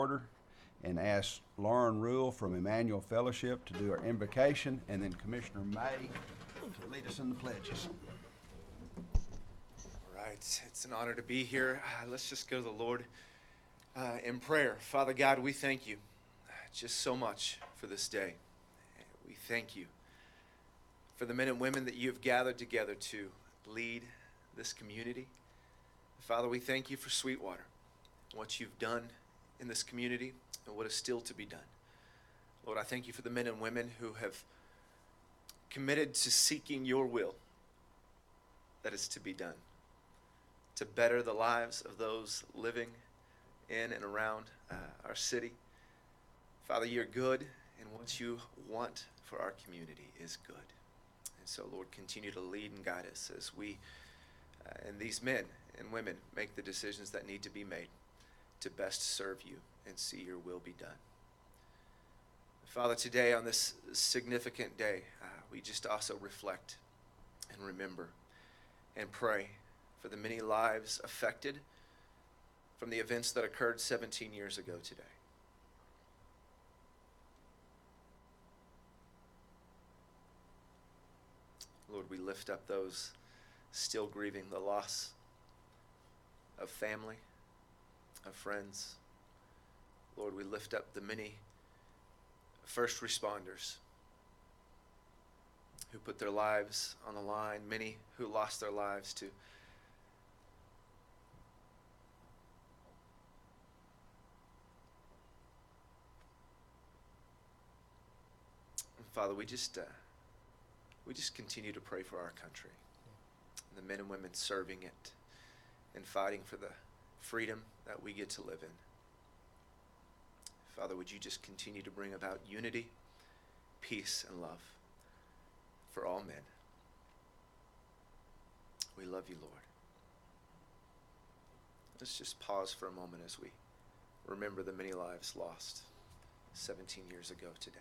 order and ask Lauren Rule from Emmanuel Fellowship to do our invocation, and then Commissioner May to lead us in the pledges. All right, it's an honor to be here. Let's just go to the Lord in prayer. Father God, we thank you just so much for this day. We thank you for the men and women that you have gathered together to lead this community. Father, we thank you for Sweetwater, what you've done in this community and what is still to be done. Lord, I thank you for the men and women who have committed to seeking your will that is to be done, to better the lives of those living in and around our city. Father, you're good, and what you want for our community is good. And so, Lord, continue to lead and guide us as we and these men and women make the decisions that need to be made to best serve you and see your will be done. Father, today on this significant day, we just also reflect and remember and pray for the many lives affected from the events that occurred 17 years ago today. Lord, we lift up those still grieving the loss of family, of friends. Lord, we lift up the many first responders who put their lives on the line, many who lost their lives to Father, we just continue to pray for our country, and the men and women serving it and fighting for the freedom that we get to live in. Father, would you just continue to bring about unity, peace, and love for all men. We love you, Lord. Let's just pause for a moment as we remember the many lives lost 17 years ago today.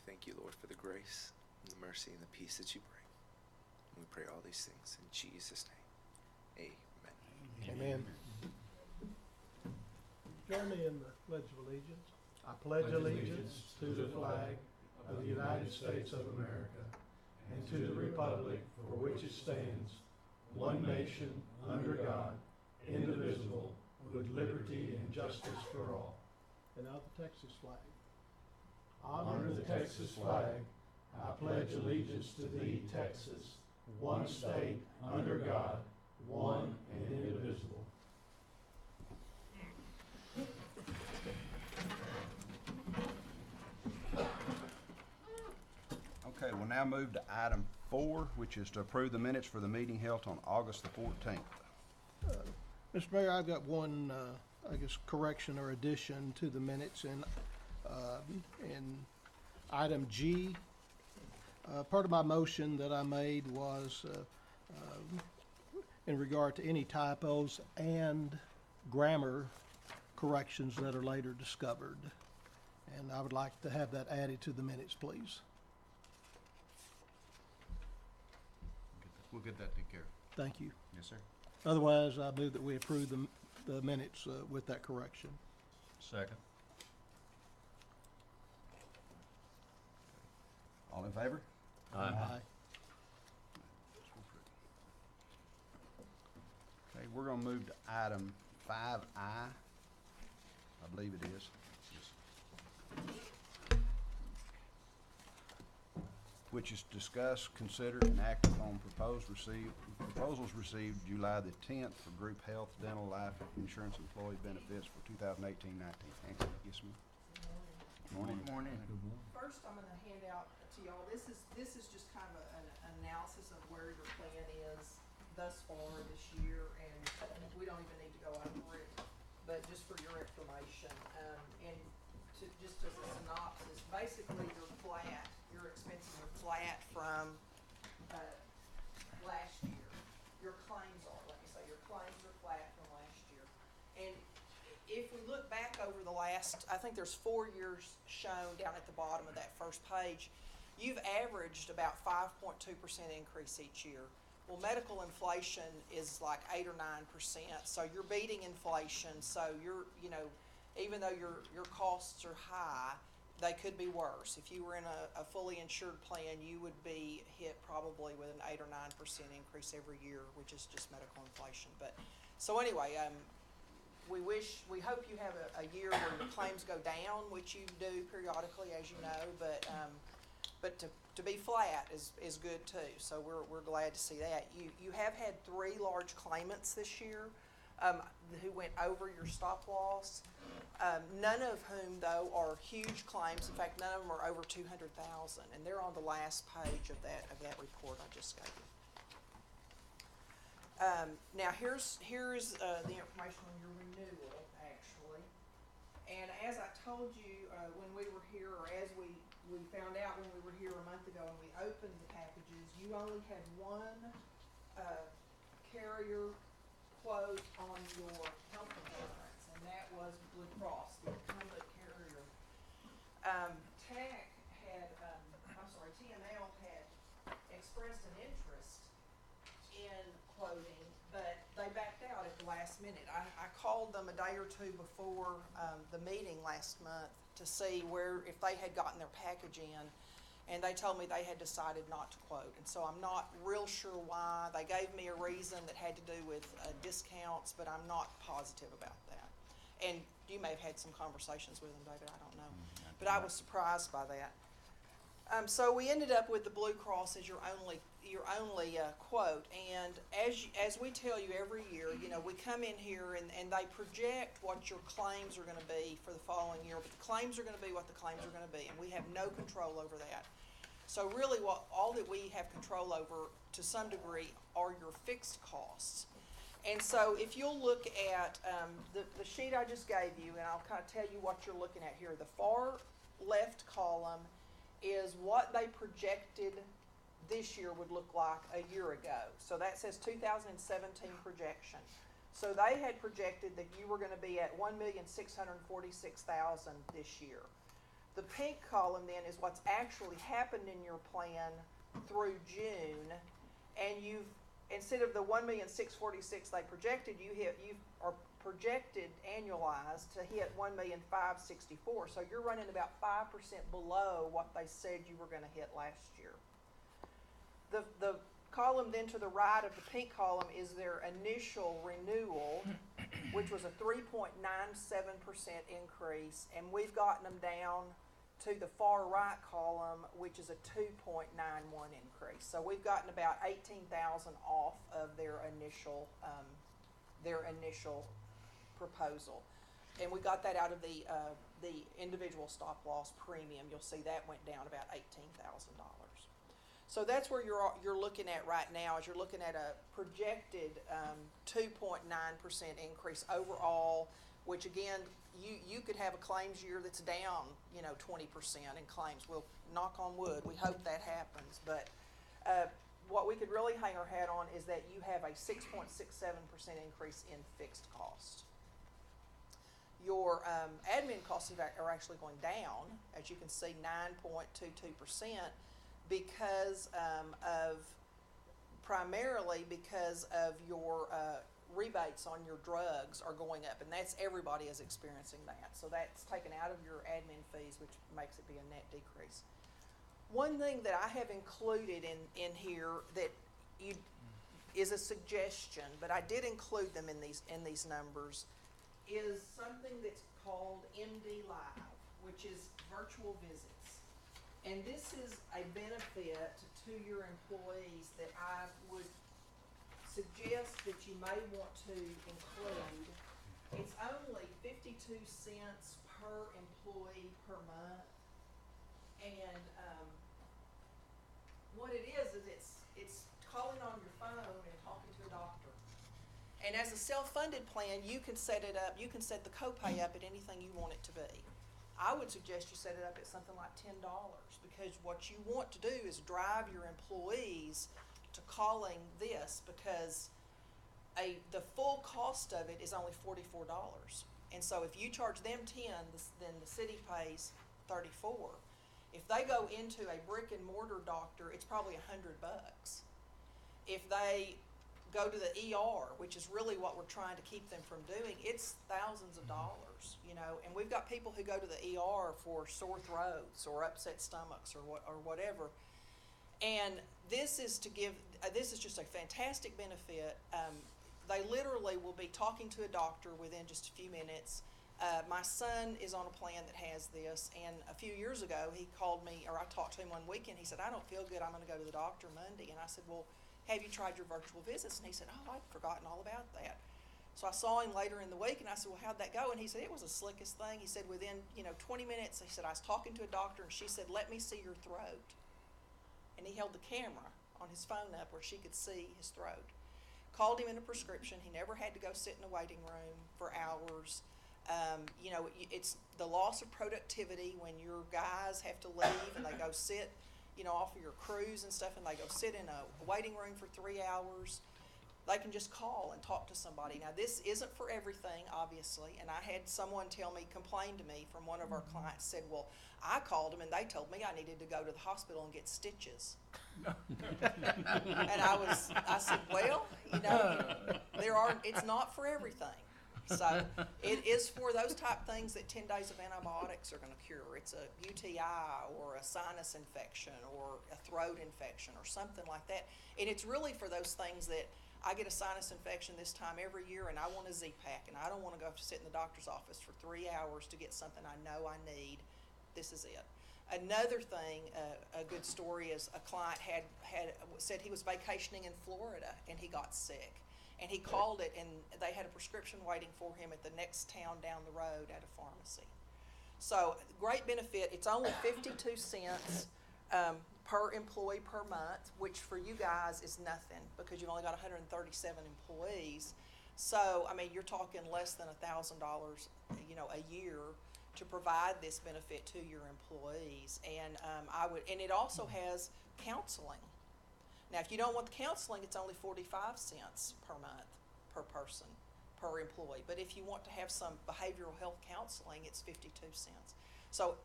Thank you, Lord, for the grace and the mercy and the peace that you bring. And we pray all these things in Jesus' name. Amen. Amen. Join me in the Pledge of Allegiance. I pledge allegiance to the flag of the United States of America and to the republic for which it stands, one nation, under God, indivisible, with liberty and justice for all. And now the Texas flag. Honor the Texas flag. I pledge allegiance to thee, Texas, one state, under God, one and indivisible. Okay, we'll now move to item 4, which is to approve the minutes for the meeting held on August the 14th. Mr. Mayor, I've got one, correction or addition to the minutes in item G. Part of my motion that I made was in regard to any typos and grammar corrections that are later discovered. And I would like to have that added to the minutes, please. We'll get that taken care of. Thank you. Yes, sir. Otherwise, I move that we approve the minutes with that correction. Second. All in favor? Aye. Okay, we're going to move to item 5I, I believe it is, which is discuss, consider, and act upon proposals received July the 10th for group health, dental, life insurance, employee benefits for 2018-19. Nancy, yes, ma'am. Morning. Morning. First, I'm going to hand out to y'all, this is just kind of an analysis of where your plan is thus far this year, and we don't even need to go over it, but just for your information, and just as a synopsis, basically your expenses are flat from, last year. Your claims are, let me say, your claims are flat from last year. And if we look back over the last, I think there's 4 years shown down at the bottom of that first page, you've averaged about 5.2% increase each year. Well, medical inflation is like 8 or 9%, so you're beating inflation, so you're, you know, even though your costs are high, they could be worse. If you were in a fully insured plan, you would be hit probably with an 8 or 9% increase every year, which is just medical inflation. But, so anyway, we hope you have a year where your claims go down, which you do periodically, as you know, but to be flat is good too. So we're glad to see that. You have had 3 large claimants this year, who went over your stop loss. None of whom, though, are huge claims. In fact, none of them are over 200,000, and they're on the last page of that report I just gave you. Now here's the information on your renewal, actually. And as I told you when we were here, or as we found out when we were here a month ago and we opened the packages, you only had one carrier quote on your health insurance, and that was Blue Cross, the incumbent carrier. TML had expressed an interest in quoting, but they backed out at the last minute. I called them a day or two before the meeting last month to see if they had gotten their package in, and they told me they had decided not to quote. And so I'm not real sure why. They gave me a reason that had to do with discounts, but I'm not positive about that. And you may have had some conversations with them, David, I don't know. But I was surprised by that. So we ended up with the Blue Cross as your only quote. And as we tell you every year, you know, we come in here and they project what your claims are going to be for the following year, but the claims are going to be what the claims are going to be, and we have no control over that. So really all that we have control over to some degree are your fixed costs. And so if you'll look at the sheet I just gave you, and I'll kind of tell you what you're looking at here. The far left column is what they projected this year would look like a year ago. So that says 2017 projection. So they had projected that you were going to be at 1,646,000 this year. The pink column then is what's actually happened in your plan through June, and you've, instead of the 1,646,000 they projected, you are projected annualized to hit 1,564,000. So you're running about 5% below what they said you were going to hit last year. The column then to the right of the pink column is their initial renewal, which was a 3.97% increase, and we've gotten them down to the far right column, which is a 2.91 increase. So we've gotten about 18,000 off of their initial proposal, and we got that out of the individual stop loss premium. You'll see that went down about $18,000. So that's where you're looking at right now, is you're looking at a projected 2.9% increase overall, which again, you could have a claims year that's down, 20% in claims. We'll knock on wood, we hope that happens, but what we could really hang our hat on is that you have a 6.67% increase in fixed costs. Your admin costs are actually going down, as you can see, 9.22%, primarily because of your rebates on your drugs are going up, and that's, everybody is experiencing that. So that's taken out of your admin fees, which makes it be a net decrease. One thing that I have included in here that is a suggestion, but I did include them in these numbers, is something that's called MD Live, which is virtual visits. And this is a benefit to your employees that I would suggest that you may want to include. It's only 52 cents per employee per month. And what it is it's calling on your phone and talking to a doctor. And as a self-funded plan, you can set it up, you can set the copay up at anything you want it to be. I would suggest you set it up at something like $10, because what you want to do is drive your employees to calling this, because the full cost of it is only $44. And so if you charge them 10, then the city pays 34. If they go into a brick and mortar doctor, it's probably $100. If they go to the ER, which is really what we're trying to keep them from doing, it's thousands of dollars, you know. And we've got people who go to the ER for sore throats or upset stomachs or whatever. And this is this is just a fantastic benefit. They literally will be talking to a doctor within just a few minutes. My son is on a plan that has this, and a few years ago he called me, or I talked to him one weekend. He said, "I don't feel good. I'm going to go to the doctor Monday." And I said, "Well, have you tried your virtual visits?" And he said, "Oh, I'd forgotten all about that." So I saw him later in the week, and I said, "Well, how'd that go?" And he said, "It was the slickest thing." He said, within 20 minutes, he said, "I was talking to a doctor, and she said, 'Let me see your throat.'" And he held the camera on his phone up where she could see his throat. Called him in a prescription. He never had to go sit in a waiting room for hours. It's the loss of productivity when your guys have to leave and they go sit, off of your cruise and stuff, and they go sit in a waiting room for 3 hours. They can just call and talk to somebody. Now, this isn't for everything, obviously, and I had someone complain to me from one of our clients, said, "Well, I called them and they told me I needed to go to the hospital and get stitches." And I said, "Well, it's not for everything." So it is for those type things that 10 days of antibiotics are going to cure. It's a UTI or a sinus infection or a throat infection or something like that. And it's really for those things that I get a sinus infection this time every year and I want a Z-Pack and I don't want to go sit in the doctor's office for 3 hours to get something I know I need. This is it. Another thing, a good story is a client said he was vacationing in Florida and he got sick. And he called it, and they had a prescription waiting for him at the next town down the road at a pharmacy. So great benefit. It's only 52 cents per employee per month, which for you guys is nothing because you've only got 137 employees. So, I mean, you're talking less than $1,000, a year to provide this benefit to your employees. And and it also has counseling. Now, if you don't want the counseling, it's only 45 cents per month, per person, per employee. But if you want to have some behavioral health counseling, it's 52 cents. So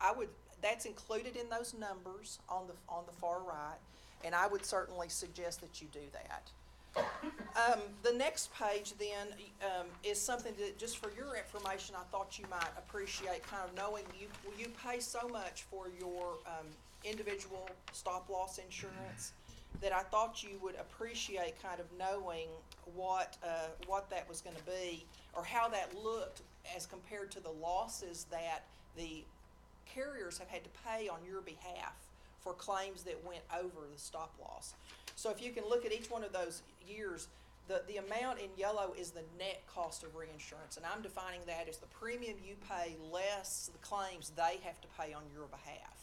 that's included in those numbers on the far right, and I would certainly suggest that you do that. The next page then is something that, just for your information, I thought you might appreciate, kind of knowing you pay so much for your individual stop-loss insurance, that I thought you would appreciate kind of knowing what that was going to be, or how that looked as compared to the losses that the carriers have had to pay on your behalf for claims that went over the stop loss. So if you can look at each one of those years, the amount in yellow is the net cost of reinsurance, and I'm defining that as the premium you pay less the claims they have to pay on your behalf.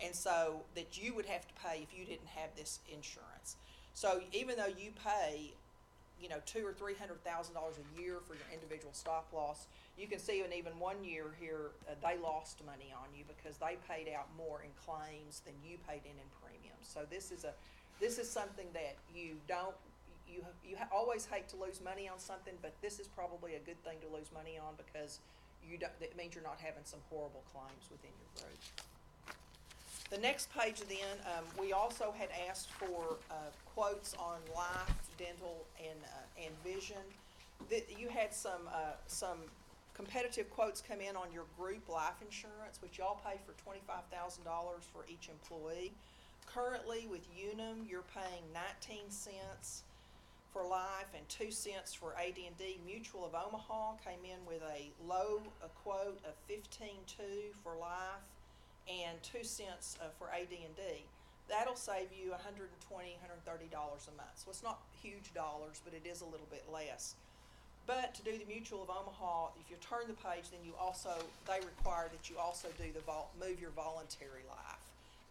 And so that you would have to pay if you didn't have this insurance. So even though you pay, $200,000 or $300,000 a year for your individual stop loss, you can see in even 1 year here they lost money on you because they paid out more in claims than you paid in premiums. So this is something that you always hate to lose money on something, but this is probably a good thing to lose money on because it means you're not having some horrible claims within your group. The next page then, we also had asked for quotes on life, dental, and vision. You had some competitive quotes come in on your group life insurance, which y'all pay for $25,000 for each employee. Currently with Unum, you're paying 19 cents for life and 2 cents for AD&D. Mutual of Omaha came in with a quote of $15.2 for life and 2 cents for AD&D. That'll save you $120, $130 a month. So it's not huge dollars, but it is a little bit less. But to do the Mutual of Omaha, if you turn the page, then they require that you also do move your voluntary life.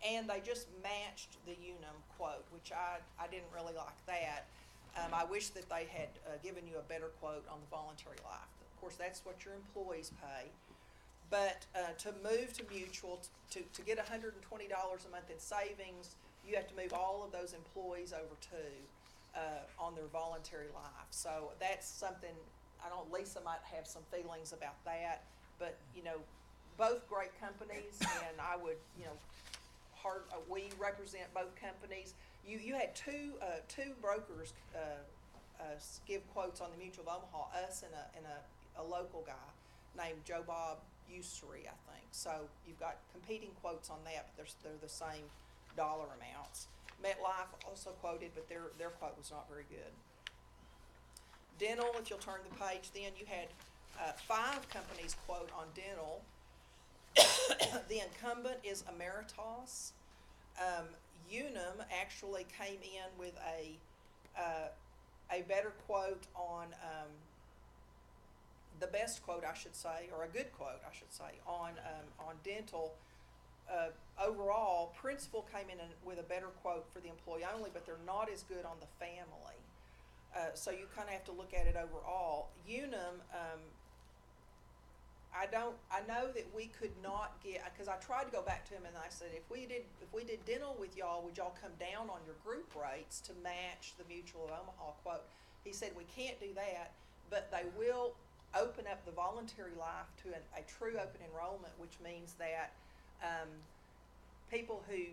And they just matched the Unum quote, which I didn't really like that. I wish that they had given you a better quote on the voluntary life. Of course, that's what your employees pay. But to move to mutual, to get $120 a month in savings, you have to move all of those employees over to on their voluntary life. So that's something, I don't, Lisa might have some feelings about that, but, you know, both great companies, and I would, you know, we represent both companies. You had two brokers give quotes on the Mutual of Omaha, us and a local guy named Joe Bob Usery, I think. So you've got competing quotes on that, but they're the same dollar amounts. MetLife also quoted, but their quote was not very good. Dental, if you'll turn the page, then you had 5 companies quote on dental. The incumbent is Ameritas. Unum actually came in with a better quote on the best quote, I should say, or a good quote, I should say, on dental. Overall, Principal came in with a better quote for the employee only, but they're not as good on the family. So you kind of have to look at it overall. Unum, I know that we could not get, because I tried to go back to him and I said, if we did dental with y'all, would y'all come down on your group rates to match the Mutual of Omaha quote? He said, we can't do that, but they will open up the voluntary life to a true open enrollment, which means that people who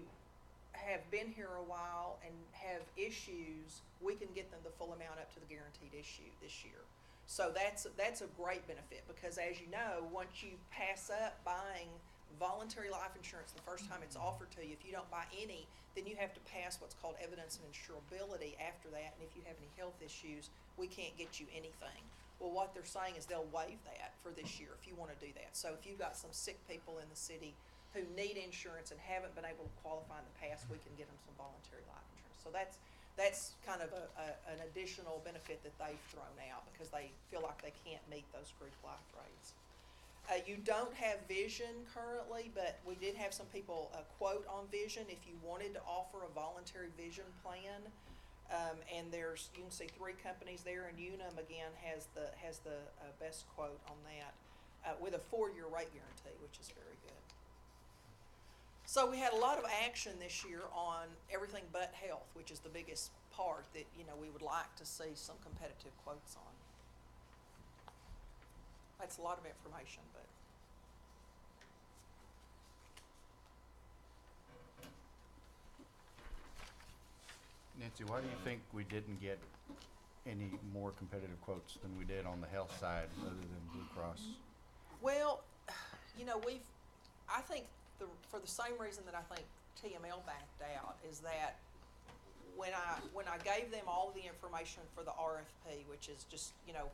have been here a while and have issues, we can get them the full amount up to the guaranteed issue this year. So that's a great benefit, because as you know, once you pass up buying voluntary life insurance the first time it's offered to you, if you don't buy any, then you have to pass what's called evidence of insurability after that, and if you have any health issues, we can't get you anything. Well, what they're saying is they'll waive that for this year if you want to do that. So if you've got some sick people in the city who need insurance and haven't been able to qualify in the past, we can get them some voluntary life insurance. So that's kind of an additional benefit that they've thrown out, because they feel like they can't meet those group life rates. You don't have vision currently, but we did have some people quote on vision if you wanted to offer a voluntary vision plan. And you can see 3 companies there, and Unum again has the best quote on that with a 4-year rate guarantee, which is very good. So we had a lot of action this year on everything but health, which is the biggest part that, you know, we would like to see some competitive quotes on. That's a lot of information, but. Nancy, why do you think we didn't get any more competitive quotes than we did on the health side other than Blue Cross? Well, you know, I think for the same reason that I think TML backed out is that when I gave them all the information for the RFP, which is just, you know,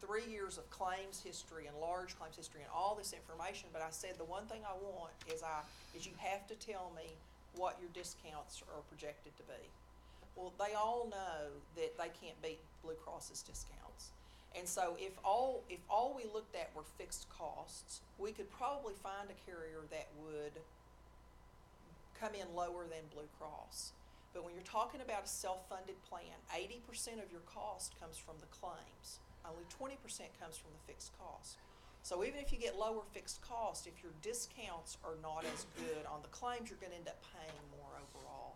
3 years of claims history and large claims history and all this information, but I said the one thing I want is you have to tell me what your discounts are projected to be. Well, they all know that they can't beat Blue Cross's discounts. And so if all we looked at were fixed costs, we could probably find a carrier that would come in lower than Blue Cross. But when you're talking about a self-funded plan, 80% of your cost comes from the claims. Only 20% comes from the fixed cost. So even if you get lower fixed cost, if your discounts are not as good on the claims, you're going to end up paying more overall.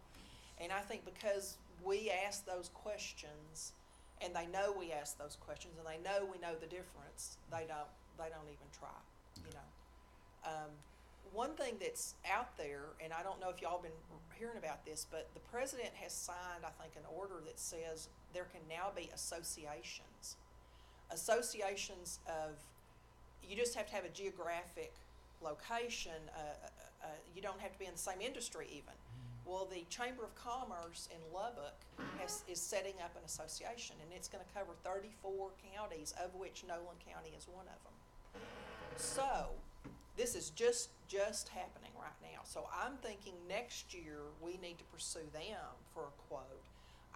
And I think because we ask those questions, and they know we ask those questions, and they know we know the difference, they don't even try, you know. One thing that's out there, and I don't know if y'all been hearing about this, but the president has signed, I think, an order that says there can now be associations. Associations of, you just have to have a geographic location. You don't have to be in the same industry even. Well, the Chamber of Commerce in Lubbock is setting up an association, and it's going to cover 34 counties, of which Nolan County is one of them. So this is just happening right now. So I'm thinking next year we need to pursue them for a quote.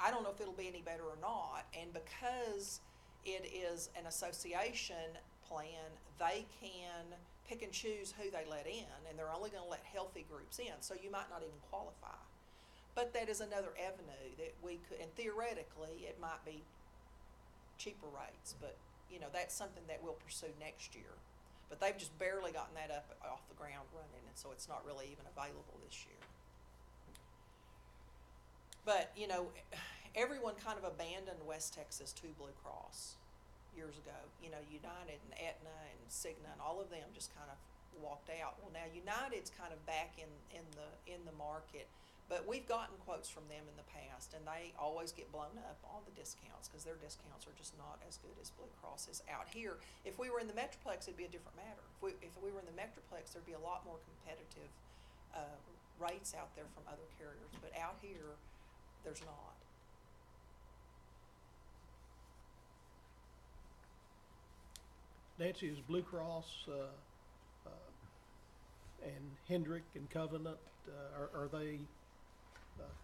I don't know if it'll be any better or not, and because it is an association plan, they can pick and choose who they let in, and they're only going to let healthy groups in, so you might not even qualify. But that is another avenue that we could, and theoretically it might be cheaper rates, but you know, that's something that we'll pursue next year. But they've just barely gotten that up off the ground running, and so it's not really even available this year. But, you know, everyone kind of abandoned West Texas to Blue Cross years ago. You know, United and Aetna and Cigna and all of them just kind of walked out. Well, now United's kind of back in the market, but we've gotten quotes from them in the past, and they always get blown up on the discounts because their discounts are just not as good as Blue Cross is out here. If we were in the Metroplex, it'd be a different matter. If we were in the Metroplex, there'd be a lot more competitive rates out there from other carriers, but out here, there's not. Nancy, is Blue Cross and Hendrick and Covenant, are they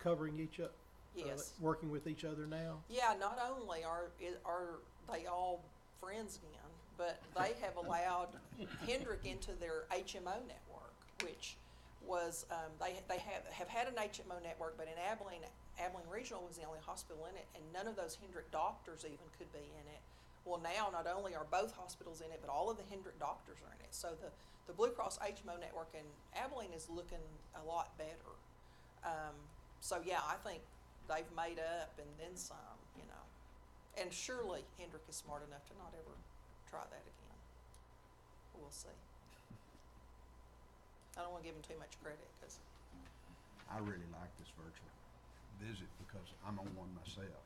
covering each other? Yes. Working with each other now? Yeah, not only are they all friends again, but they have allowed Hendrick into their HMO network, which was, they have had an HMO network, but in Abilene Regional was the only hospital in it, and none of those Hendrick doctors even could be in it. Well, now not only are both hospitals in it, but all of the Hendrick doctors are in it. So the Blue Cross HMO network in Abilene is looking a lot better. So yeah, I think they've made up and then some, you know. And surely Hendrick is smart enough to not ever try that again. We'll see. I don't want to give them too much credit because I really like this virtual visit because I'm on one myself.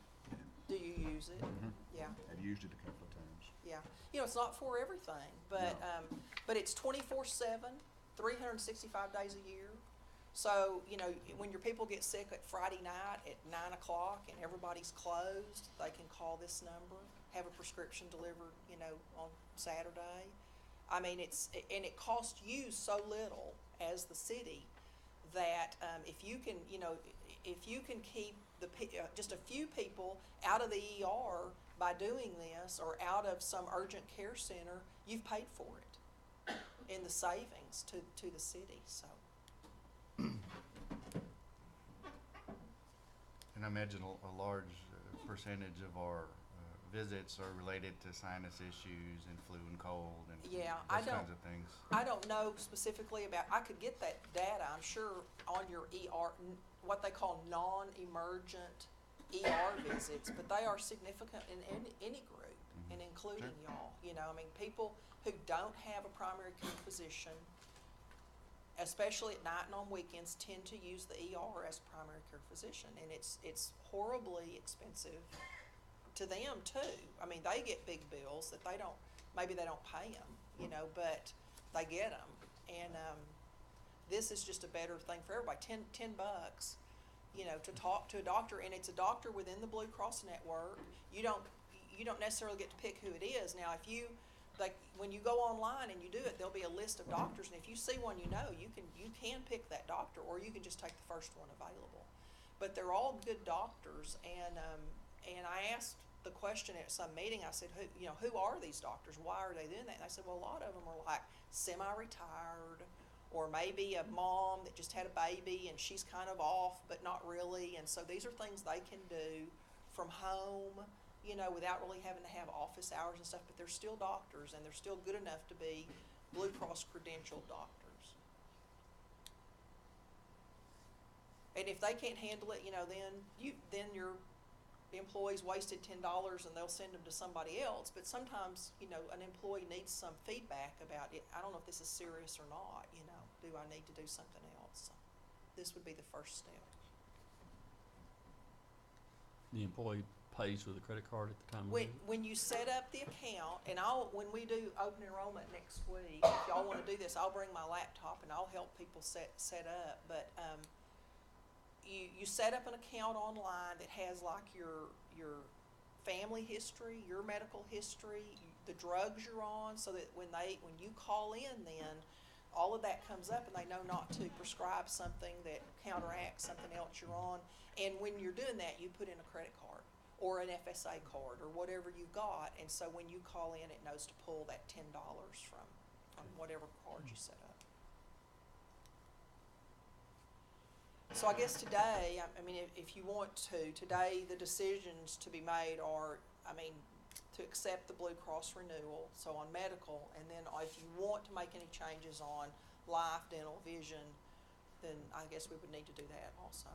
do you use it? Mhm. Yeah. I've used it a couple of times. Yeah, you know, it's not for everything, but, No. but it's 24/7, 365 days a year. So, you know, when your people get sick at Friday night at 9 o'clock and everybody's closed, they can call this number, have a prescription delivered, you know, on Saturday. I mean, and it costs you so little as the city that, if you can, you know, if you can keep just a few people out of the ER by doing this, or out of some urgent care center, you've paid for it in the savings to the city, so. And I imagine a large percentage of our visits are related to sinus issues and flu and cold and Yeah, those kinds of things. I don't know specifically about, I could get that data, I'm sure, on your ER, what they call non-emergent ER visits, but they are significant in any group, and including Sure. y'all. You know, I mean, people who don't have a primary care physician, especially at night and on weekends, tend to use the ER as primary care physician, and it's horribly expensive to them too. I mean, they get big bills that maybe they don't pay them, you know, but they get them. And this is just a better thing for everybody. $10, you know, to talk to a doctor, and it's a doctor within the Blue Cross network. You don't necessarily get to pick who it is. Now, when you go online and you do it, there'll be a list of doctors, and if you see one you know, you can pick that doctor, or you can just take the first one available. But they're all good doctors, and I asked the question at some meeting. I said, who are these doctors? Why are they doing that? And they said, well, a lot of them are like semi-retired, or maybe a mom that just had a baby and she's kind of off, but not really. And so these are things they can do from home, you know, without really having to have office hours and stuff, but they're still doctors, and they're still good enough to be Blue Cross credentialed doctors. And if they can't handle it, you know, then your employees wasted $10 and they'll send them to somebody else. But sometimes, you know, an employee needs some feedback about it. I don't know if this is serious or not, you know, do I need to do something else? So this would be the first step. The employee pays with a credit card at the time of When you set up the account, and when we do open enrollment next week, if y'all wanna do this, I'll bring my laptop and I'll help people set up, but, you set up an account online that has like your family history, your medical history, the drugs you're on, so that when you call in, then all of that comes up, and they know not to prescribe something that counteracts something else you're on. And when you're doing that, you put in a credit card or an FSA card or whatever you've got, and so when you call in, it knows to pull that $10 from whatever card you set up. So I guess today, I mean, if you want to, today the decisions to be made are, I mean, to accept the Blue Cross renewal, so on medical, and then if you want to make any changes on life, dental, vision, then I guess we would need to do that also.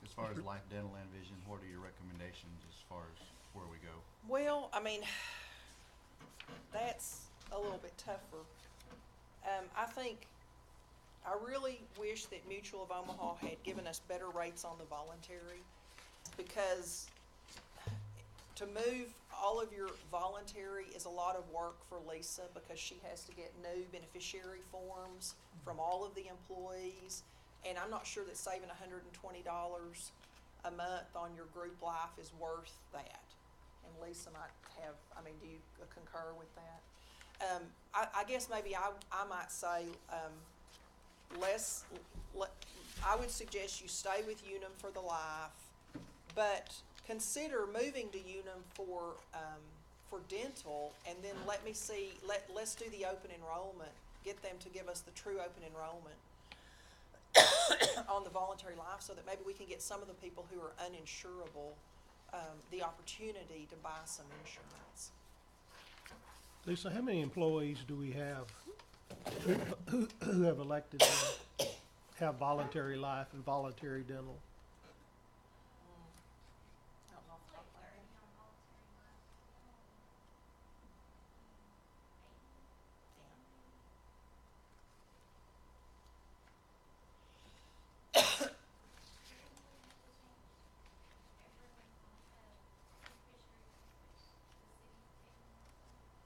As far as life, dental, and vision, what are your recommendations as far as where we go? Well, I mean, that's a little bit tougher. I think, I really wish that Mutual of Omaha had given us better rates on the voluntary, because to move all of your voluntary is a lot of work for Lisa, because she has to get new beneficiary forms from all of the employees. And I'm not sure that saving $120 a month on your group life is worth that. And Lisa might have, I mean, do you concur with that? I guess maybe I might say, I would suggest you stay with Unum for the life, but consider moving to Unum for dental, and then let's do the open enrollment, get them to give us the true open enrollment on the voluntary life, so that maybe we can get some of the people who are uninsurable the opportunity to buy some insurance. Lisa, how many employees do we have who have elected to have voluntary life and voluntary dental? I don't know off the top of my head.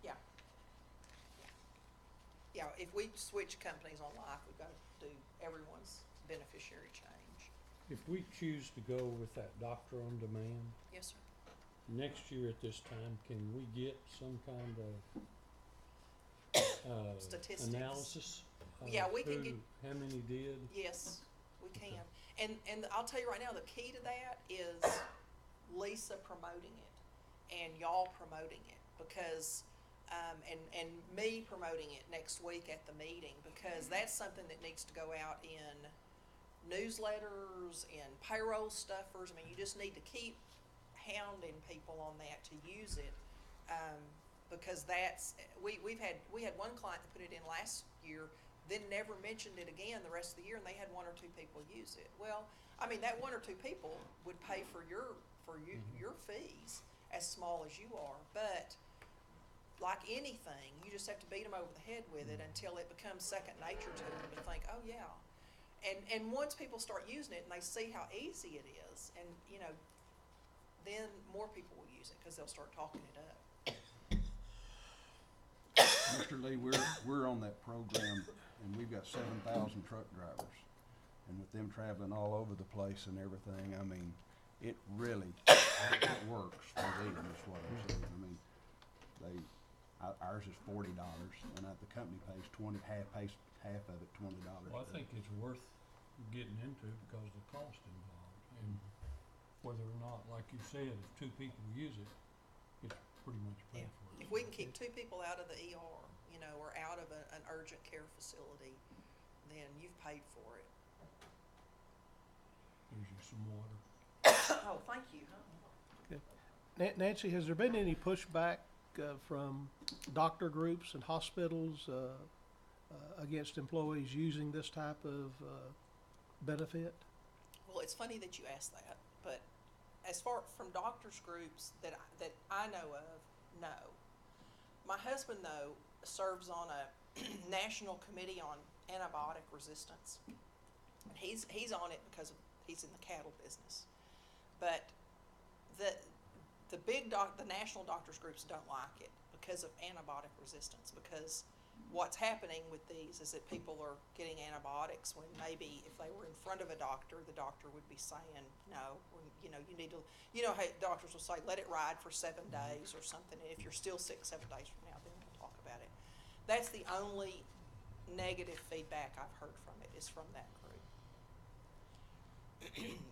Yeah. Yeah, if we switch companies on life, we've got to do everyone's beneficiary change. If we choose to go with that doctor on demand, Yes, sir. next year at this time, can we get some kind of Statistics. analysis? of Yeah, we can get- how many did? Yes, we can. And I'll tell you right now, the key to that is Lisa promoting it and y'all promoting it, because, and me promoting it next week at the meeting, because that's something that needs to go out in newsletters and payroll stuffers. I mean, you just need to keep hounding people on that to use it, because that's, we had one client that put it in last year, then never mentioned it again the rest of the year, and they had one or two people use it. Well, I mean, that one or two people would pay for your fees, as small as you are, but like anything, you just have to beat them over the head with it until it becomes second nature to them to think, oh yeah. And once people start using it and they see how easy it is, and you know, then more people will use it, because they'll start talking it up. Mr. Lee, we're on that program, and we've got 7,000 truck drivers. And with them traveling all over the place and everything, I mean, it really, it works for them, is what I'm saying. I mean, ours is $40, and the company pays half of it, $20. Well, I think it's worth getting into because of the cost involved, and whether or not, like you said, if two people use it, it's pretty much paid Yeah. for. If we can keep two people out of the ER, you know, or out of an urgent care facility, then you've paid for it. There's you some water. Oh, thank you. Nancy, has there been any pushback from doctor groups and hospitals against employees using this type of benefit? Well, it's funny that you asked that, but as far from doctors groups that I know of, no. My husband, though, serves on a national committee on antibiotic resistance. He's on it because he's in the cattle business. But the national doctors groups don't like it because of antibiotic resistance, because what's happening with these is that people are getting antibiotics when maybe if they were in front of a doctor, the doctor would be saying, no, you know, you need to, you know, hey, doctors will say, let it ride for 7 days or something. And if you're still sick 7 days from now, then we'll talk about it. That's the only negative feedback I've heard from it, is from that group.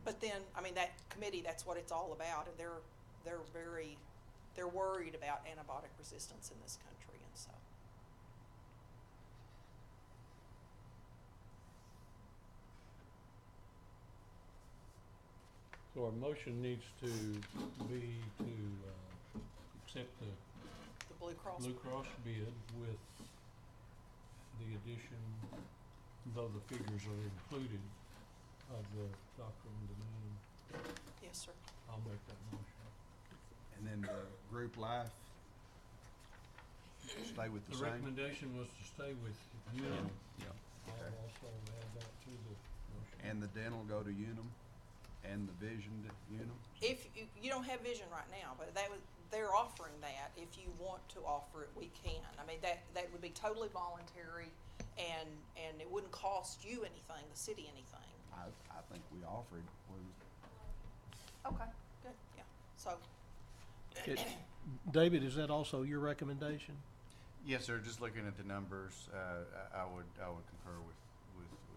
But then, I mean, that committee, that's what it's all about, and they're very they're worried about antibiotic resistance in this country, and so. So our motion needs to be to, accept the The Blue Cross. Blue Cross bid with the addition, though the figures are included, of the doctor on demand. Yes, sir. I'll make that motion. And then the group life, stay with the The same? recommendation was to stay with Unum. Yeah. Okay. I'll also add that to the motion. And the dental go to Unum, and the vision to Unum? If you don't have vision right now, but they're offering that. If you want to offer it, we can. I mean, that would be totally voluntary, and it wouldn't cost you anything, the city anything. I think we offered, Okay, good, yeah. So, David, is that also your recommendation? Yes, sir, just looking at the numbers, I would concur with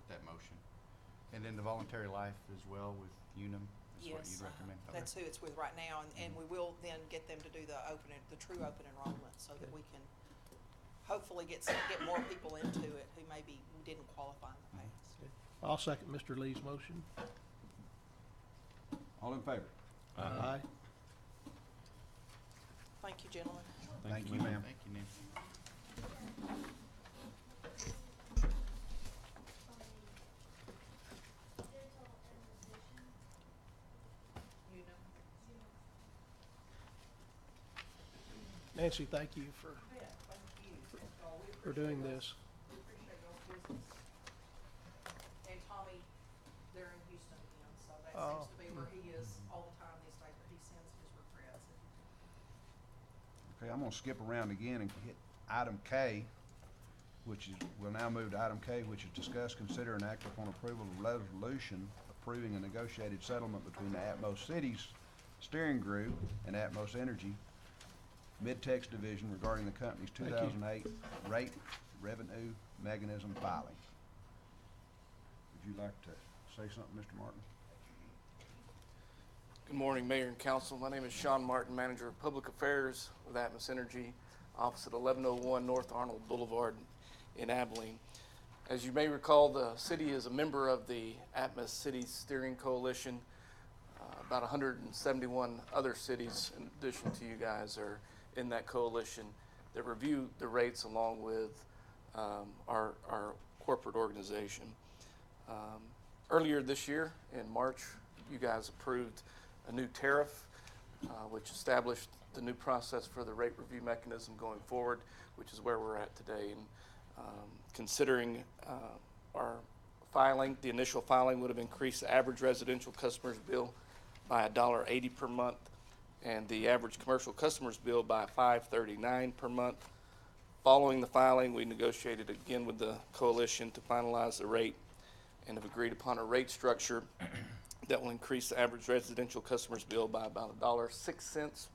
that motion. And then the voluntary life as well with Unum is what yes, you'd recommend? Okay. that's who it's with right now, and we will then get them to do the true open enrollment, so that we can hopefully get more people into it who maybe didn't qualify in the past. I'll second Mr. Lee's motion. all in favor? Aye. Thank you, gentlemen. Thank you, ma'am. Thank you, Nancy. You know. Nancy, thank you for Yeah, thank you. for doing this. We appreciate y'all's business. And Tommy, they're in Houston again, so that Oh. seems to be where he is all the time these days, but he sends his regrets. Okay, I'm gonna skip around again and hit item K, which is, we'll now move to item K, which is discuss, consider, and act upon approval of resolution approving a negotiated settlement between the Atmos Cities Steering Group and Atmos Energy Mid-Tex Division regarding the company's Thank you. 2008 rate revenue mechanism filing. Would you like to say something, Mr. Martin? Good morning, Mayor and Council. My name is Sean Martin, Manager of Public Affairs with Atmos Energy, office at 1101 North Arnold Boulevard in Abilene. As you may recall, the city is a member of the Atmos City Steering Coalition. About 171 other cities, in addition to you guys, are in that coalition that review the rates along with our corporate organization. Earlier this year, in March, you guys approved a new tariff, which established the new process for the rate review mechanism going forward, which is where we're at today. And considering our filing, the initial filing would have increased the average residential customer's bill by $1.80 per month, and the average commercial customer's bill by $5.39 per month. Following the filing, we negotiated again with the coalition to finalize the rate and have agreed upon a rate structure that will increase the average residential customer's bill by about $1.06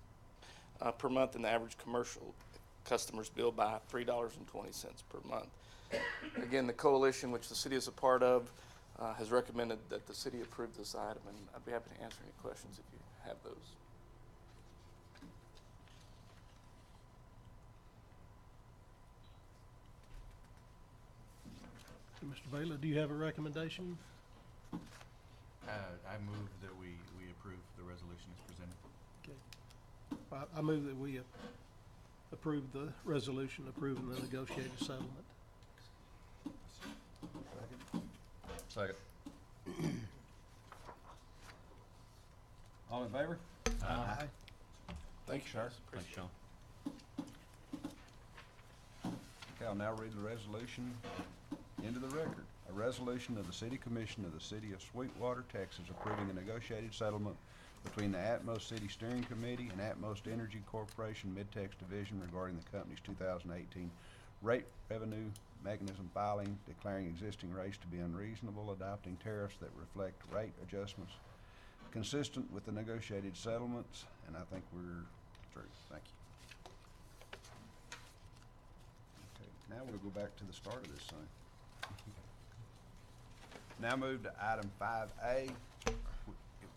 per month, and the average commercial customer's bill by $3.20 per month. Again, the coalition, which the city is a part of, has recommended that the city approve this item, and I'd be happy to answer any questions if you have those. Mr. Baylor, do you have a recommendation? I move that we approve the resolution as presented. I move that we approve the resolution approving the negotiated settlement. Second. Second. All in favor? Aye. Thank you, sir. Thanks, Sean. Okay, I'll now read the resolution into the record. A resolution of the City Commission of the City of Sweetwater, Texas, approving a negotiated settlement between the Atmos City Steering Committee and Atmos Energy Corporation Mid-Tex Division regarding the company's 2018 rate revenue mechanism filing, declaring existing rates to be unreasonable, adopting tariffs that reflect rate adjustments consistent with the negotiated settlements, and I think we're through. Thank you. Okay, now we'll go back to the start of this thing. Now move to item 5A,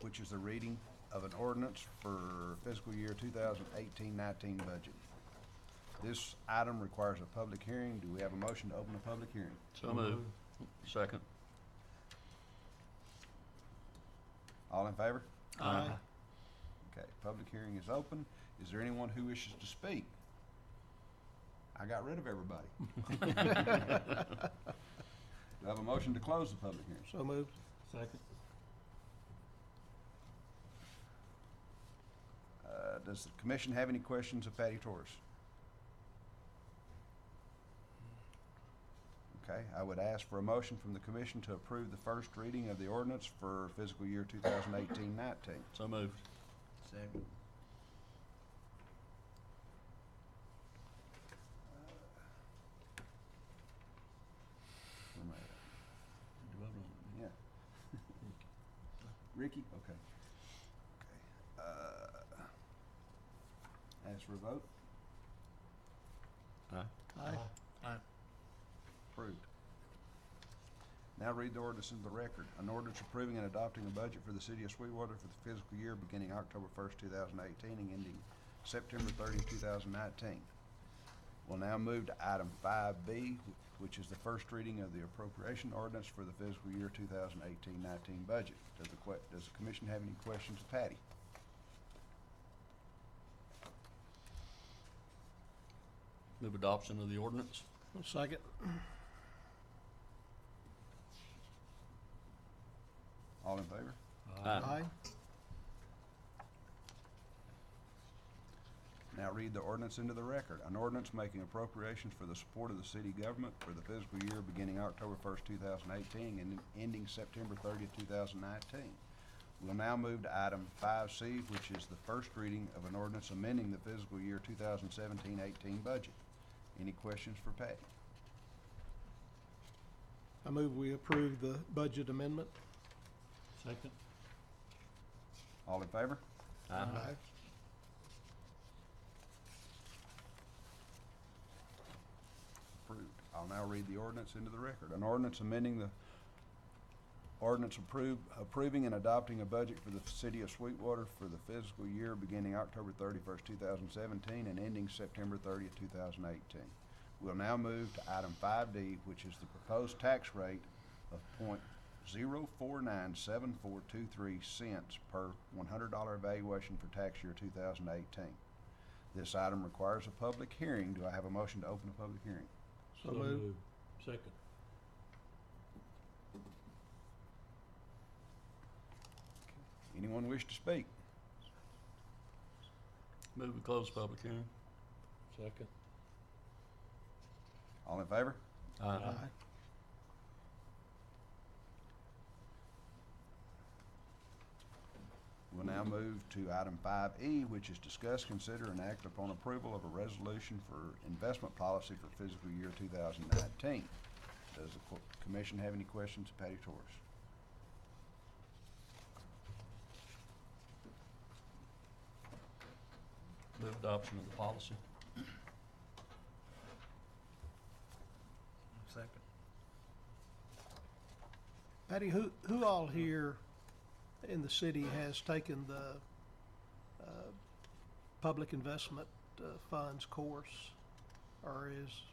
which is the reading of an ordinance for fiscal year 2018-19 budget. This item requires a public hearing. Do we have a motion to open a public hearing? So moved. Second. All in favor? Aye. Okay, public hearing is open. Is there anyone who wishes to speak? I got rid of everybody. Do I have a motion to close the public hearing? So moved. Second. Does the commission have any questions of Patty Torres? Okay, I would ask for a motion from the commission to approve the first reading of the ordinance for fiscal year 2018-19. So moved. Second. Where am I at? Did you vote on it? Yeah. Ricky? Okay. Ask for a vote? Aye. Approved. Now read the ordinance into the record. An ordinance approving and adopting a budget for the city of Sweetwater for the fiscal year beginning October 1st, 2018 and ending September 30th, 2019. We'll now move to item 5B, which is the first reading of the appropriation ordinance for the fiscal year 2018-19 budget. Does the commission have any questions of Patty? Move adoption of the ordinance. Second. All in favor? Aye. Now read the ordinance into the record. An ordinance making appropriations for the support of the city government for the fiscal year beginning October 1st, 2018 and ending September 30th, 2019. We'll now move to item 5C, which is the first reading of an ordinance amending the fiscal year 2017-18 budget. Any questions for Patty? I move we approve the budget amendment. Second. All in favor? Aye. Approved. I'll now read the ordinance into the record. An ordinance amending the ordinance approving and adopting a budget for the city of Sweetwater for the fiscal year beginning October 31st, 2017 and ending September 30th, 2018. We'll now move to item 5D, which is the proposed tax rate of .0497423 per $100 evaluation for tax year 2018. This item requires a public hearing. Do I have a motion to open a public hearing? So moved. Second. Anyone wish to speak? Move to close public hearing. Second. All in favor? Aye. We'll now move to item 5E, which is discuss, consider, and act upon approval of a resolution for investment policy for fiscal year 2019. Does the commission have any questions of Patty Torres? Move adoption of the policy. Second. Patty, who all here in the city has taken the public investment funds course, or is?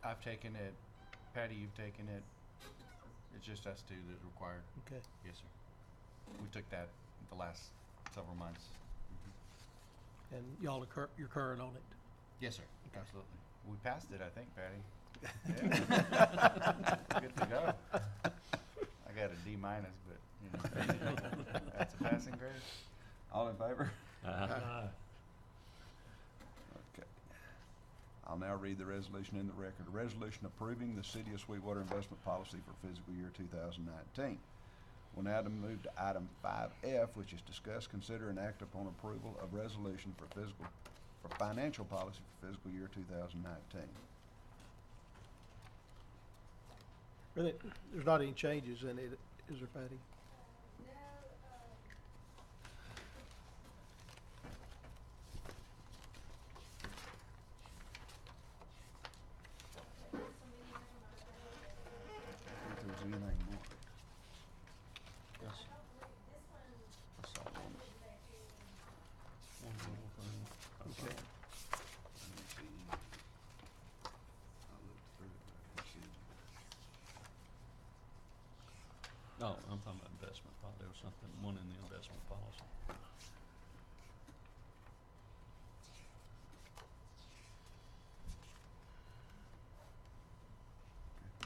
I've taken it. Patty, you've taken it. It's just us two that required. Okay. Yes, sir. We took that the last several months. And y'all are you're current on it? Yes, sir. Absolutely. We passed it, I think, Patty. Yeah. Good to go. I got a D minus, but you know, that's a passing grade. All in favor? Aye. Okay. I'll now read the resolution in the record. A resolution approving the City of Sweetwater investment policy for fiscal year 2019. We'll now move to item 5F, which is discuss, consider, and act upon approval of resolution for financial policy for fiscal year 2019. Really, there's not any changes in it, is there, Patty? If there's anything more. Yes. I saw one. Oh, I'm talking about investment policy. There was something, one in the investment policy.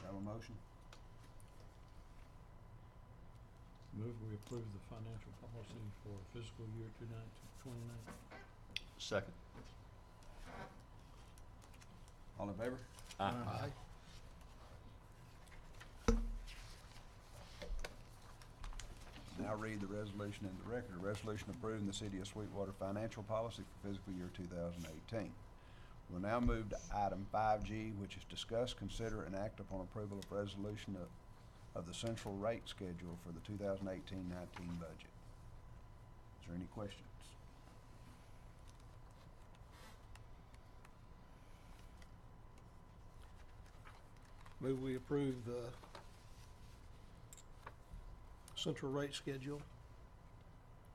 Do I have a motion? Move we approve the financial policy for fiscal year 2019. Second. All in favor? Aye. Now read the resolution into the record. A resolution approving the City of Sweetwater financial policy for fiscal year 2018. We'll now move to item 5G, which is discuss, consider, and act upon approval of resolution of the central rate schedule for the 2018-19 budget. Is there any questions? Move we approve the central rate schedule.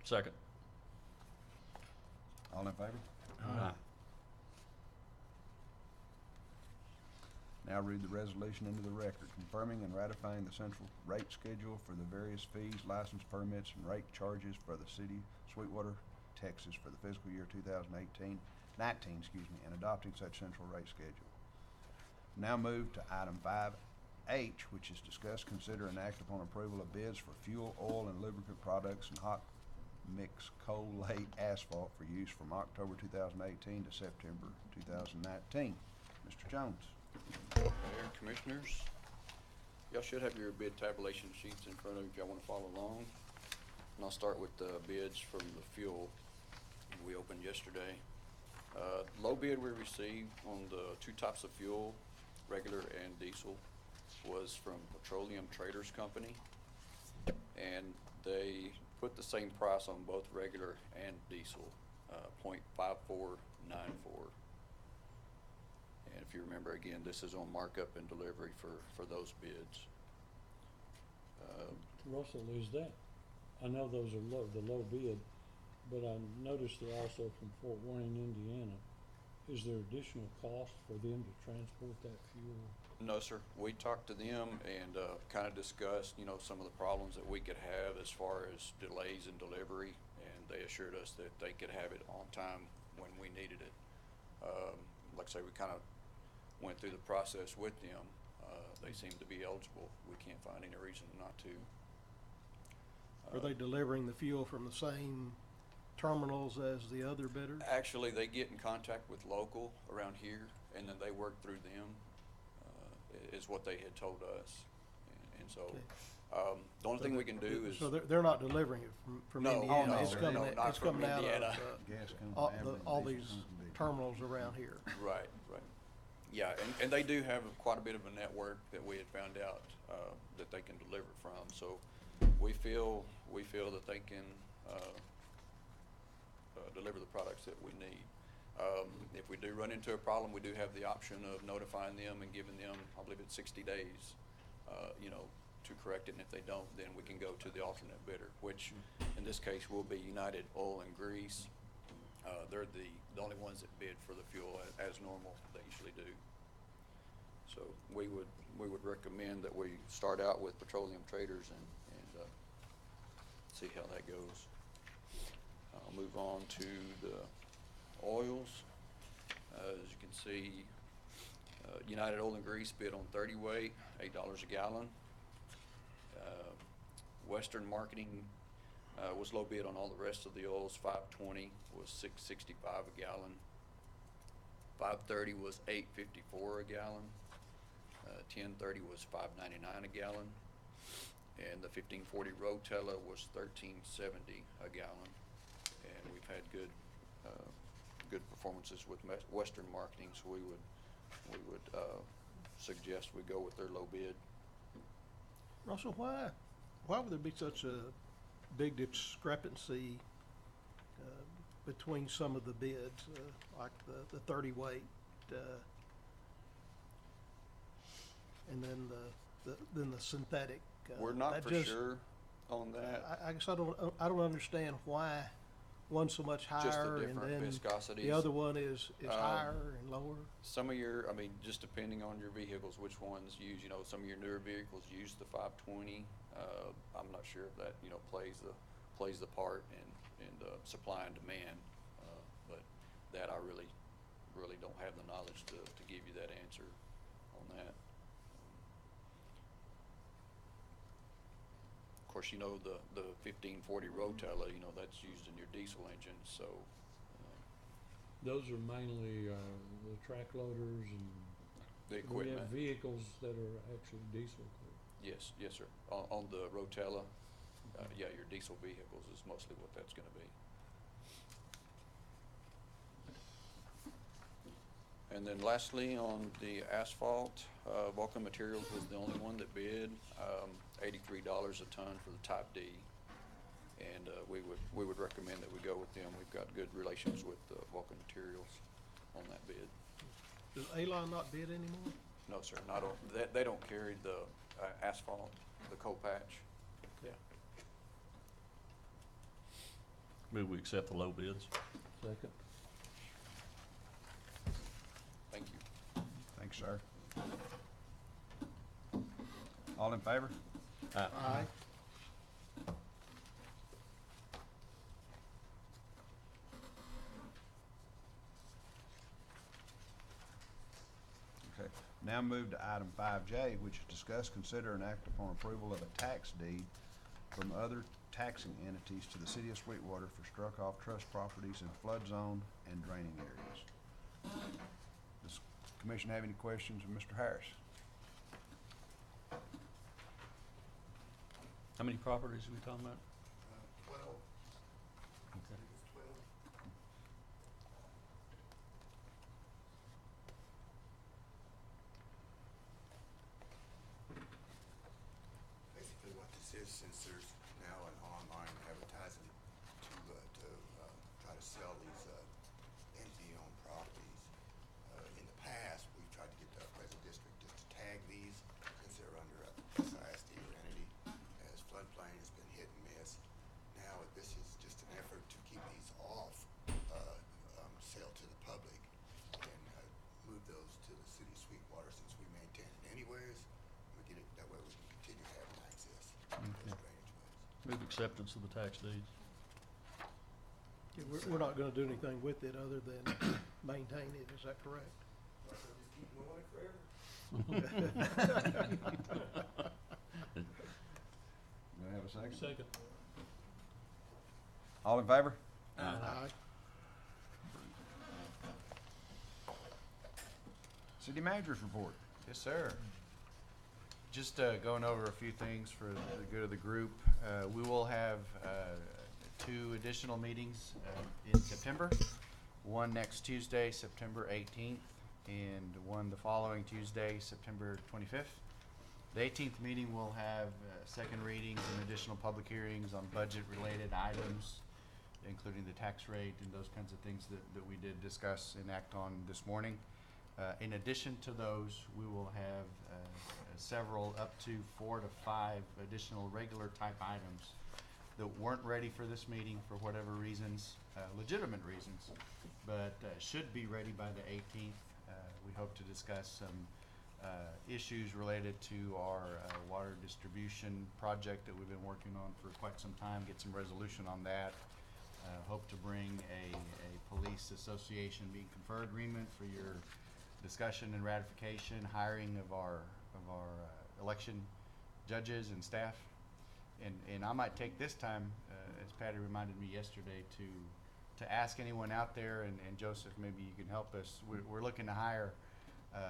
Second. All in favor? Aye. Now read the resolution into the record, confirming and ratifying the central rate schedule for the various fees, license permits, and rate charges for the city of Sweetwater, Texas for the fiscal year 2019, and adopting such central rate schedule. Now move to item 5H, which is discuss, consider, and act upon approval of bids for fuel, oil, and lubricant products and hot mix coal-laid asphalt for use from October 2018 to September 2019. Mr. Jones. Mayor, Commissioners, y'all should have your bid tabulation sheets in front of you if y'all want to follow along. And I'll start with the bids from the fuel we opened yesterday. Low bid we received on the two types of fuel, regular and diesel, was from Petroleum Traders Company. And they put the same price on both regular and diesel, .5494. And if you remember, again, this is on markup and delivery for those bids. Russell, is that, I know those are the low bid, but I noticed they're also from Fort Wayne, Indiana. Is there additional cost for them to transport that fuel? No, sir. We talked to them and kind of discussed, some of the problems that we could have as far as delays in delivery, and they assured us that they could have it on time when we needed it. Like I say, we kind of went through the process with them. They seem to be eligible. We can't find any reason not to. Are they delivering the fuel from the same terminals as the other bidders? Actually, they get in contact with local around here, and then they work through them, is what they had told us. And so, Okay. the only thing we can do is. So they're not delivering it from No, Indiana? no, It's coming, no, not it's from coming out Indiana. of Gas comes all, from Abilene, all diesel these comes from Big. terminals around here. Right. Yeah, and they do have quite a bit of a network that we had found out that they can deliver from. So we feel that they can deliver the products that we need. If we do run into a problem, we do have the option of notifying them and giving them, I believe it's 60 days, to correct it. And if they don't, then we can go to the alternate bidder, which in this case will be United Oil and Grease. They're the only ones that bid for the fuel as normal. They usually do. So we would recommend that we start out with Petroleum Traders and see how that goes. I'll move on to the oils. As you can see, United Oil and Grease bid on 30 weight, $8 a gallon. Western Marketing was low bid on all the rest of the oils. 520 was $6.65 a gallon. 530 was $8.54 a gallon. 1030 was $5.99 a gallon. And the 1540 Rotella was $13.70 a gallon. And we've had good performances with Western Marketing, so we would suggest we go with their low bid. Russell, why would there be such a big discrepancy between some of the bids, like the 30 weight, and then the synthetic? We're not that for just- sure on that. I guess I don't understand why one's so much Just the higher and different then viscosities. the other one is Um, higher and lower? Some of your, I mean, just depending on your vehicles, which ones use, you know, some of your newer vehicles use the 520. I'm not sure if that, you know, plays the part in supply and demand. But that I really don't have the knowledge to give you that answer on that. Of course, you know, the 1540 Rotella, you know, that's used in your diesel engine, so, Those are mainly, the track loaders and the we have equipment. vehicles that are actually diesel equipped. Yes, sir. On the Rotella, yeah, your diesel vehicles is mostly what that's gonna be. And then lastly, on the asphalt, Vulcan Materials was the only one that bid, $83 a ton for the Type D. And, we would recommend that we go with them. We've got good relations with, Vulcan Materials on that bid. Does Alon not bid anymore? No, sir, not on, they don't carry the, asphalt, the coal patch. Yeah. Move we accept the low bids. Second. Thank you. Thanks, sir. All in favor? Aye. Okay. Now move to item 5J, which is discuss, consider, and act upon approval of a tax deed from other taxing entities to the city of Sweetwater for struck-off trust properties in flood zone and draining areas. Does the commission have any questions of Mr. Harris? How many properties are we talking about? 12. Okay. Basically what this is, since there's now an online advertising to try to sell these entity-owned properties. In the past, we've tried to get the Pleasant District just to tag these since they're under a SISD or entity, as floodplain has been hit and miss. Now, this is just an effort to keep these off sale to the public and move those to the city of Sweetwater since we maintain it anyways. We get it, that way we can continue having access to those drainage ways. Move acceptance of the tax deeds. Yeah, we're not gonna do anything with it other than maintain it, is that correct? So just keep mowing it forever. Do I have a second? Second. All in favor? Aye. City manager's report. Yes, sir. Just going over a few things for the good of the group. We will have 2 additional meetings in September. One next Tuesday, September 18th, and one the following Tuesday, September 25th. The 18th meeting will have second readings and additional public hearings on budget-related items, including the tax rate and those kinds of things that we did discuss and act on this morning. In addition to those, we will have several, up to 4 to 5 additional regular type items that weren't ready for this meeting for whatever reasons, legitimate reasons, but should be ready by the 18th. We hope to discuss some issues related to our water distribution project that we've been working on for quite some time, get some resolution on that. Hope to bring a police association being confer agreement for your discussion and ratification, hiring of our election judges and staff. And I might take this time, as Patty reminded me yesterday, to ask anyone out there, and Joseph, maybe you can help us. We're looking to hire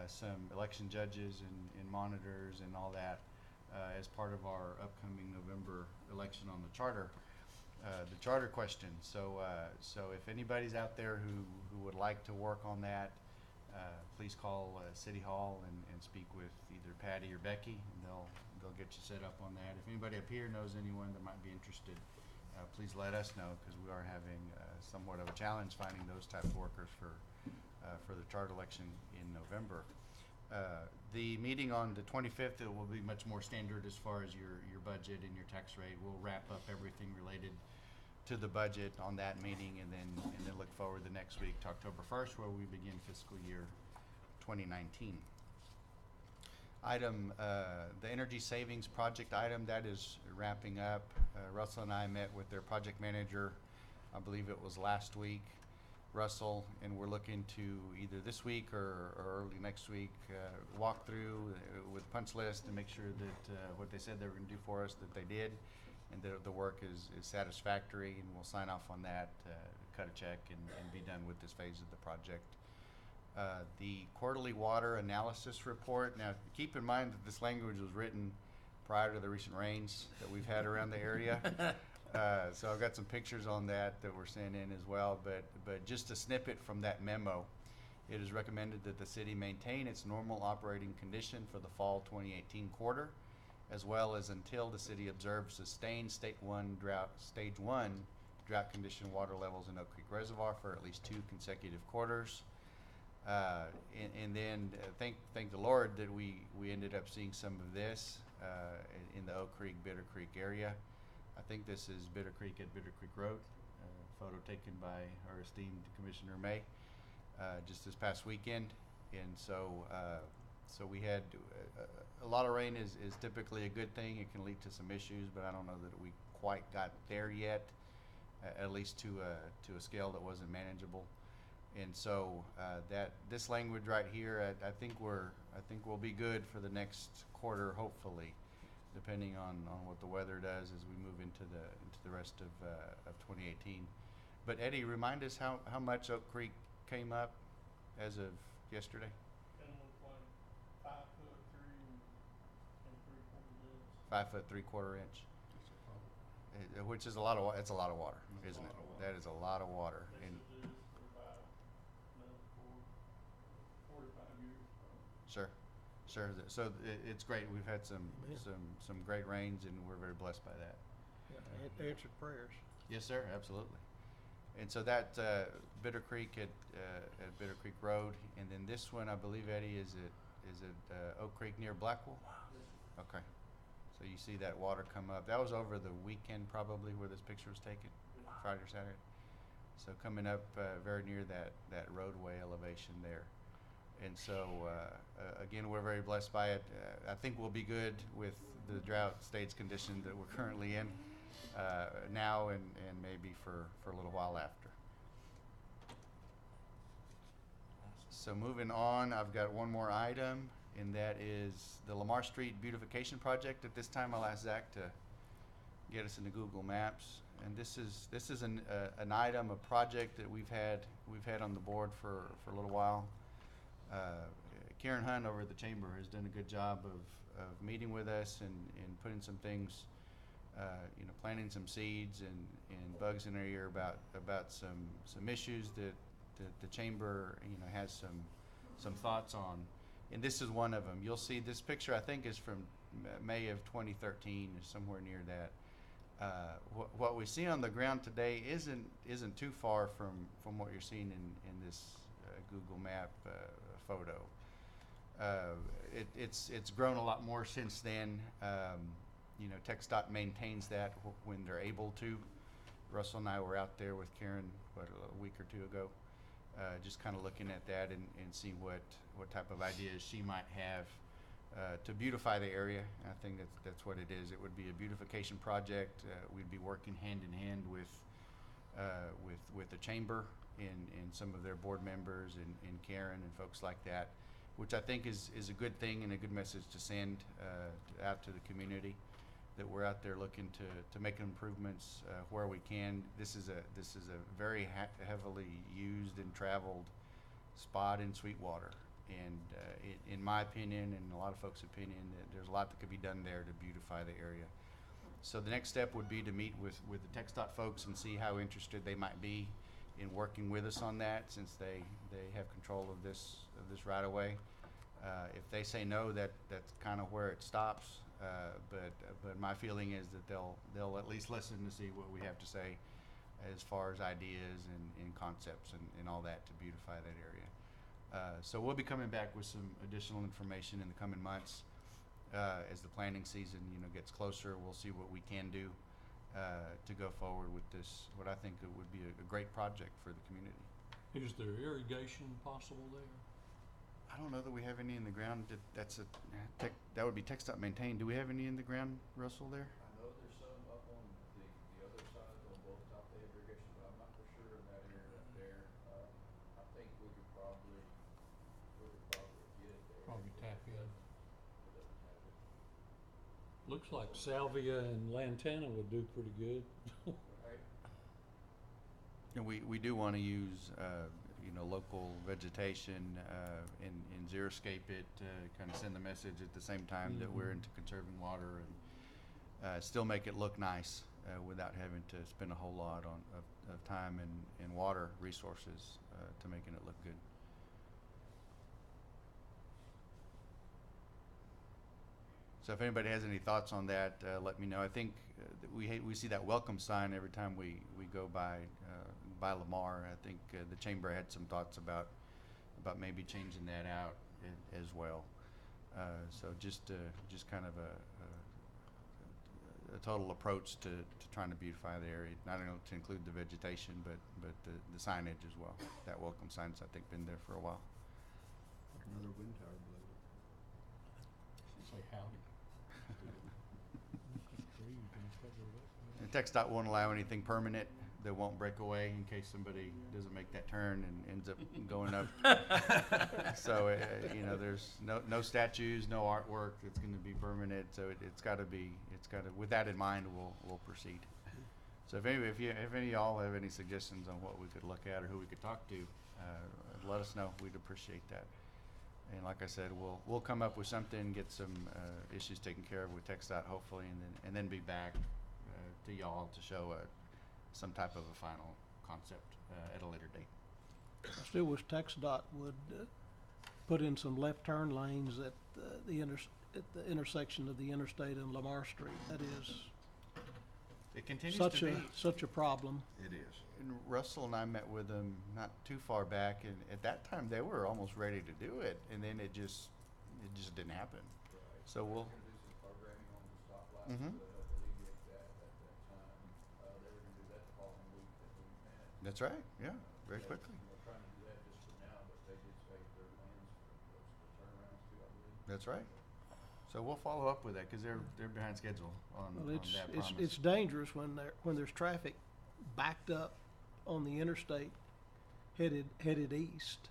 some election judges and monitors and all that as part of our upcoming November election on the charter question. So if anybody's out there who would like to work on that, please call City Hall and speak with either Patty or Becky, and they'll get you set up on that. If anybody up here knows anyone that might be interested, please let us know, because we are having somewhat of a challenge finding those type of workers for the charter election in November. The meeting on the 25th, it will be much more standard as far as your budget and your tax rate. We'll wrap up everything related to the budget on that meeting, and then look forward the next week to October 1st, where we begin fiscal year 2019. Item, the energy savings project item, that is wrapping up. Russell and I met with their project manager, I believe it was last week, Russell, and we're looking to either this week or early next week walk through with punch list and make sure that what they said they were going to do for us, that they did, and that the work is satisfactory, and we'll sign off on that, cut a check, and be done with this phase of the project. The quarterly water analysis report. Now, keep in mind that this language was written prior to the recent rains that we've had around the area. So I've got some pictures on that were sent in as well, but just a snippet from that memo. It is recommended that the city maintain its normal operating condition for the fall 2018 quarter, as well as until the city observes sustained stage one drought condition water levels in Oak Creek Reservoir for at least 2 consecutive quarters. And then thank the Lord that we ended up seeing some of this in the Oak Creek, Bitter Creek area. I think this is Bitter Creek at Bitter Creek Road, photo taken by our esteemed Commissioner May just this past weekend. And so we had a lot of rain is typically a good thing. It can lead to some issues, but I don't know that we quite got there yet, at least to a scale that wasn't manageable. And so that this language right here, I think we'll be good for the next quarter, hopefully, depending on what the weather does as we move into the rest of 2018. But Eddie, remind us how much Oak Creek came up as of yesterday. 5 foot 3/4 inch, which is a lot of it's a lot of water, isn't it? That is a lot of water. And sure. So it's great. We've had some great rains, and we're very blessed by that. Yeah, answered prayers. Yes, sir. Absolutely. And so that Bitter Creek at Bitter Creek Road, and then this one, I believe, Eddie, is it Oak Creek near Blackwell? Okay. So you see that water come up. That was over the weekend probably where this picture was taken, Friday or Saturday. So coming up very near that roadway elevation there. And so, again, we're very blessed by it. I think we'll be good with the drought stage condition that we're currently in now and maybe for a little while after. So moving on, I've got one more item, and that is the Lamar Street beautification project. At this time, I'll ask Zach to get us into Google Maps. And this is an item, a project that we've had on the board for a little while. Karen Hunt over at the Chamber has done a good job of meeting with us and putting some things, planting some seeds and bugs in their ear about some issues that the Chamber, has some thoughts on. And this is one of them. You'll see this picture, I think, is from May of 2013, is somewhere near that. What we see on the ground today isn't too far from what you're seeing in this Google Map photo. It's grown a lot more since then. TxDOT maintains that when they're able to. Russell and I were out there with Karen a week or two ago, just kind of looking at that and seeing what type of ideas she might have to beautify the area. I think that's what it is. It would be a beautification project. We'd be working hand in hand with the Chamber and some of their board members and Karen and folks like that, which I think is a good thing and a good message to send out to the community, that we're out there looking to make improvements where we can. This is a very heavily used and traveled spot in Sweetwater, and in my opinion and a lot of folks' opinion, there's a lot that could be done there to beautify the area. So the next step would be to meet with the TxDOT folks and see how interested they might be in working with us on that, since they have control of this right away. If they say no, that's kind of where it stops. But my feeling is that they'll at least listen to see what we have to say as far as ideas and concepts and all that to beautify that area. So we'll be coming back with some additional information in the coming months as the planting season gets closer. We'll see what we can do to go forward with this, what I think it would be a great project for the community. Is there irrigation possible there? I don't know that we have any in the ground. That's that would be TxDOT maintained. Do we have any in the ground, Russell, there? I know there's some up on the other side on both top of the irrigation, but I'm not for sure in that area up there. I think we could probably get it there. Probably tap in. Looks like salvia and lantana would do pretty good. And we do want to use, local vegetation, and xeriscape it, kind of send the message at the same time that we're into conserving water and, still make it look nice, without having to spend a whole lot of time and water resources, to making it look good. So if anybody has any thoughts on that, let me know. I think that we see that welcome sign every time we go by Lamar. I think the chamber had some thoughts about maybe changing that out as well. So just kind of a total approach to trying to beautify the area, not only to include the vegetation, but the signage as well. That welcome sign's, I think, been there for a while. Another wind tower blew. Say howdy. And TxDOT won't allow anything permanent that won't break away in case somebody doesn't make that turn and ends up going up. So, there's no statues, no artwork that's going to be permanent. So it's got to, with that in mind, we'll proceed. So if any of y'all have any suggestions on what we could look at or who we could talk to, let us know. We'd appreciate that. And like I said, we'll come up with something, get some issues taken care of with TxDOT hopefully, and then be back to y'all to show some type of a final concept at a later date. I still wish TxDOT would put in some left turn lanes at the intersection of the interstate and Lamar Street. That is It continues such to a problem. It is. And Russell and I met with them not too far back, and at that time they were almost ready to do it, and then it just didn't happen. So we'll. Do some programming on the stoplights Mhm. to help alleviate that at that time. They were gonna do that the following week that we met. That's right. Yeah, very quickly. We're trying to do that just for now, but they did say their plans for those turnarounds too, I believe. That's right. So we'll follow up with that because they're behind schedule on Well, that promise. it's dangerous when there's traffic backed up on the interstate headed east.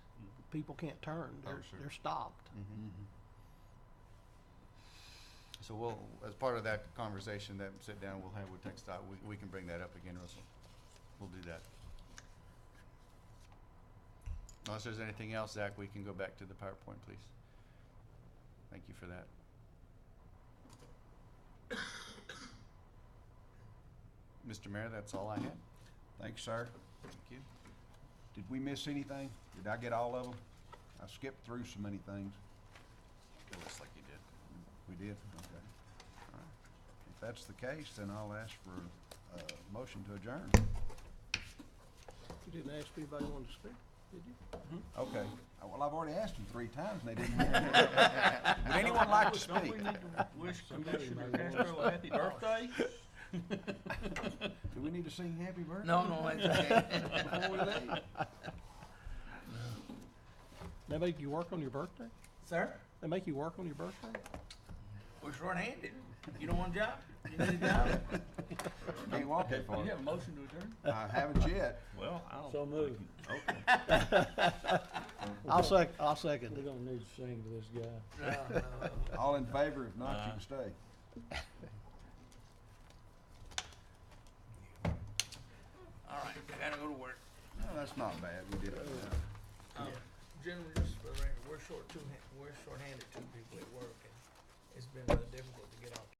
People can't turn. They're stopped. So we'll, as part of that conversation, that sit down we'll have with TxDOT, we can bring that up again, Russell. We'll do that. Unless there's anything else, Zach, we can go back to the PowerPoint, please. Thank you for that. Mr. Mayor, that's all I had. Thanks, sir. Thank you. Did we miss anything? Did I get all of them? I skipped through so many things. It looks like you did. We did? Okay. All right. If that's the case, then I'll ask for a motion to adjourn. You didn't ask me if I wanted to speak, did you? Okay. Well, I've already asked them 3 times and they didn't hear me. Would anyone like to Don't we speak? need to wish Somebody Commissioner may want to Castro a happy birthday? Do we need to sing happy birthday? No, that's okay. Before we leave? They make you work on your birthday? Sir, They make you work on your birthday? we're short-handed. You don't want a job? You need a job? Can't walk that Do far. you have a motion to adjourn? I haven't yet. Well, I'll. So moved. Okay. I'll second We it. don't need to sing to this guy. No. All in favor? If not, you can stay. All right, I gotta go to work. No, that's not bad. We did it. Generally, just for the record, we're short-handed 2 people.